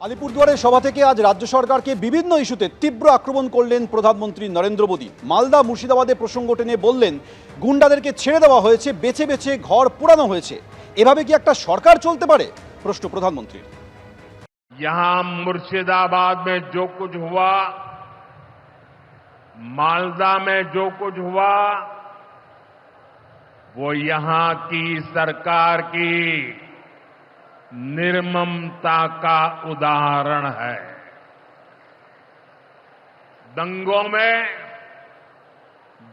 আলিপুরদুয়ারের সভা থেকে আজ রাজ্য সরকারকে বিভিন্ন ইস্যুতে তীব্র আক্রমণ করলেন প্রধানমন্ত্রী নরেন্দ্র মোদী। মালদা মুর্শিদাবাদে প্রসঙ্গ টেনে বললেন, গুন্ডাদেরকে ছেড়ে দেওয়া হয়েছে, বেছে বেছে ঘর পোড়ানো হয়েছে। এভাবে কি একটা সরকার চলতে পারে? প্রশ্ন প্রধানমন্ত্রীর। यहां मुर्शिदाबाद में जो कुछ हुआ, मालदा में जो कुछ हुआ, वो यहां की सरकार की निर्ममता का उदाहरण है। दंगों में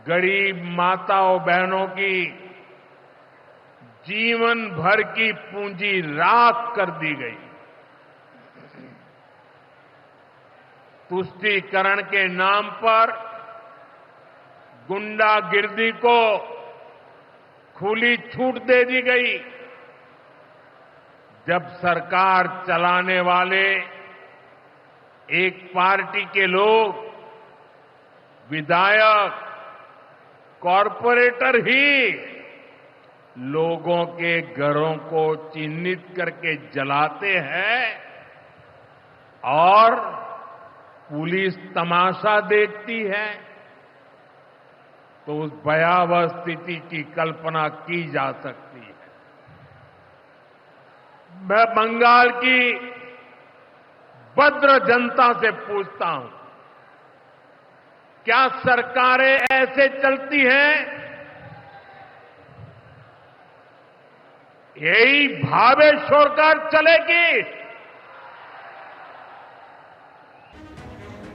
गरीब माताओं बहनों की जीवन भर की पूंजी राख कर दी गई। तुष्टीकरण के नाम पर गुंडागिर्दी को खुली छूट दे दी गई। जब सरकार चलाने वाले एक पार्टी के लोग, विधायक, कॉरपोरेटर ही लोगों के घरों को चिन्हित करके जलाते हैं और पुलिस तमाशा देखती है, तो उस भयावह स्थिति की कल्पना की जा सकती है। मैं बंगाल की भद्र जनता से पूछता हूं, क्या सरकारें ऐसे चलती हैं? यही भावे सरकार चलेगी?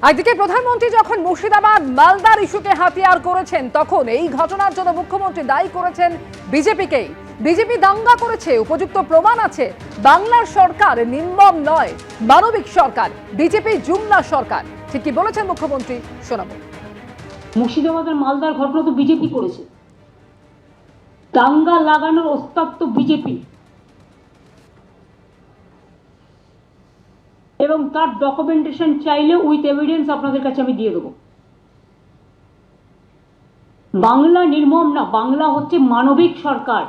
একদিকে প্রধানমন্ত্রী যখন মুর্শিদাবাদ মালদার ইস্যুকে হাতিয়ার করেছেন, তখন এই ঘটনার জন্য মুখ্যমন্ত্রী দায়ী করেছেন বিজেপিকেই। বিজেপি দাঙ্গা করেছে, উপযুক্ত প্রমাণ আছে। বাংলার সরকার নির্মম নয়, মানবিক সরকার। বিজেপি জুমলা সরকার। ঠিক কি বলেছেন মুখ্যমন্ত্রী, শোনাবো। মুর্শিদাবাদের মালদার ঘটনা তো বিজেপি করেছে, দাঙ্গা লাগানোর ওস্তাদ তো বিজেপি, এবং তার ডকুমেন্টেশন চাইলে উইথ এভিডেন্স আপনাদের কাছে আমি দিয়ে দেবো। বাংলা নির্মম না, বাংলা হচ্ছে মানবিক সরকার,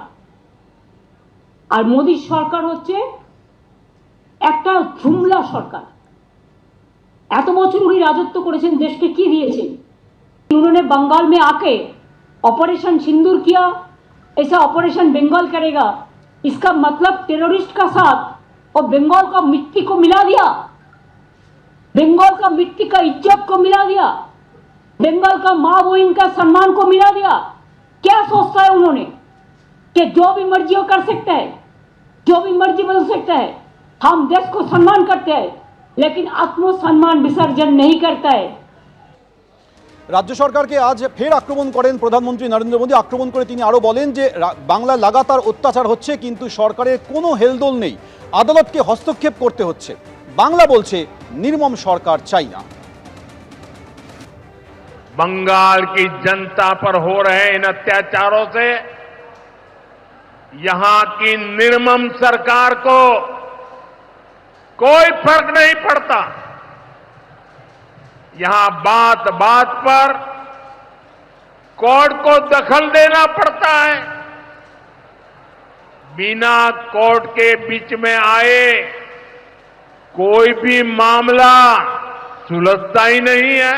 আর মোদীর সরকার হচ্ছে একটা জুমলা সরকার। এত বছর উনি রাজত্ব করেছেন, দেশকে কি দিয়েছেন? उन्होंने बंगाल में आके ऑपरेशन सिंदूर किया, ऐसा ऑपरेशन बंगाल करेगा, इसका मतलब टेररिस्ट का साथ और बंगाल का मिट्टी को मिला दिया, बंगाल का मिट्टी का इज्जत को मिला दिया, बंगाल का मां बहन का सम्मान को मिला दिया। क्या सोचता है उन्होंने कि जो भी मर्जी वो कर सकता है, जो भी मर्जी बदल सकता है। हम देश को सम्मान करते हैं, लेकिन आत्मसम्मान विसर्जन नहीं करता है। রাজ্য সরকারকে আজ ফের আক্রমণ করেন প্রধানমন্ত্রী নরেন্দ্র মোদী। আক্রমণ করে তিনি আরও বলেন যে বাংলা লাগাতার অত্যাচার হচ্ছে, কিন্তু সরকারের কোনো হেলদোল নেই, আদালতকে হস্তক্ষেপ করতে হচ্ছে। বাংলা বলছে নির্মম সরকার চাই না। बंगाल की जनता पर हो रहे इन अत्याचारों से यहां की निर्मम सरकार को कोई फर्क नहीं पड़ता। यहां बात बात पर कोर्ट को दखल देना पड़ता है। बिना कोर्ट के बीच में आए कोई भी मामला सुलझता ही नहीं है।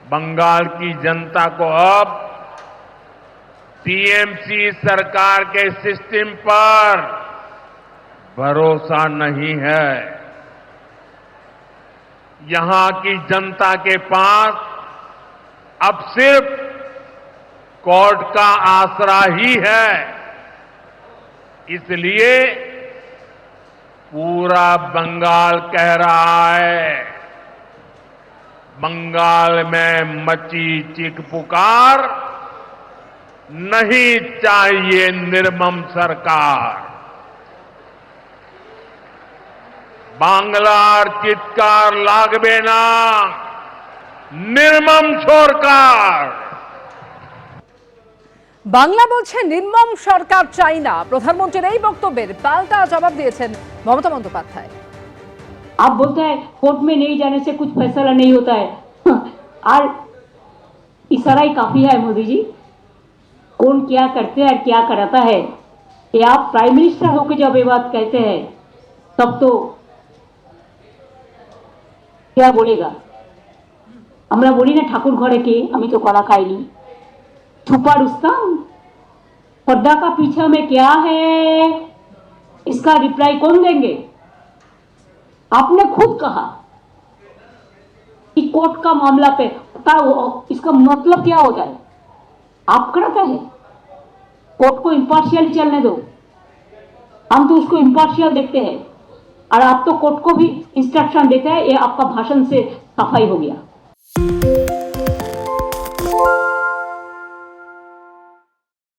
बंगाल की जनता को अब टीएमसी सरकार के सिस्टम पर भरोसा नहीं है। यहां की जनता के पास अब सिर्फ कोर्ट का आसरा ही है। इसलिए पूरा बंगाल कह रहा है, बंगाल में मची चीख पुकार, नहीं चाहिए निर्मम सरकार। বাংলার চিৎকার লাগবে না, নির্মম সরকার। বাংলা বলছে নির্মম সরকার চাই না। প্রধানমন্ত্রীর এই বক্তব্যের পাল্টা জবাব দিয়েছেন মমতা বন্দ্যোপাধ্যায়। आप बोलते हैं कोर्ट में नहीं जाने से कुछ फैसला नहीं होता है, और इशारा ही काफी है मोदी जी। कौन क्या करते हैं और क्या कराता है, ये आप प्राइम मिनिस्टर होकर जब ये बात कहते हैं तब तो क्या बोलेगा? আমরা বলি না ঠাকুর ঘরে কে, আমি তো কলা খাইনি। छुपा रुस्तम, पर्दा का पीछे में क्या है, इसका रिप्लाई कौन देंगे? आपने खुद कहा कि कोर्ट का मामला पे इसका मतलब क्या होता है? आपका क्या है? कोर्ट को इम्पार्शियल चलने दो, हम तो उसको इम्पार्शियल देखते हैं, और आप तो कोर्ट को भी इंस्ट्रक्शन देते हैं। ये आपका भाषण से सफाई हो गया।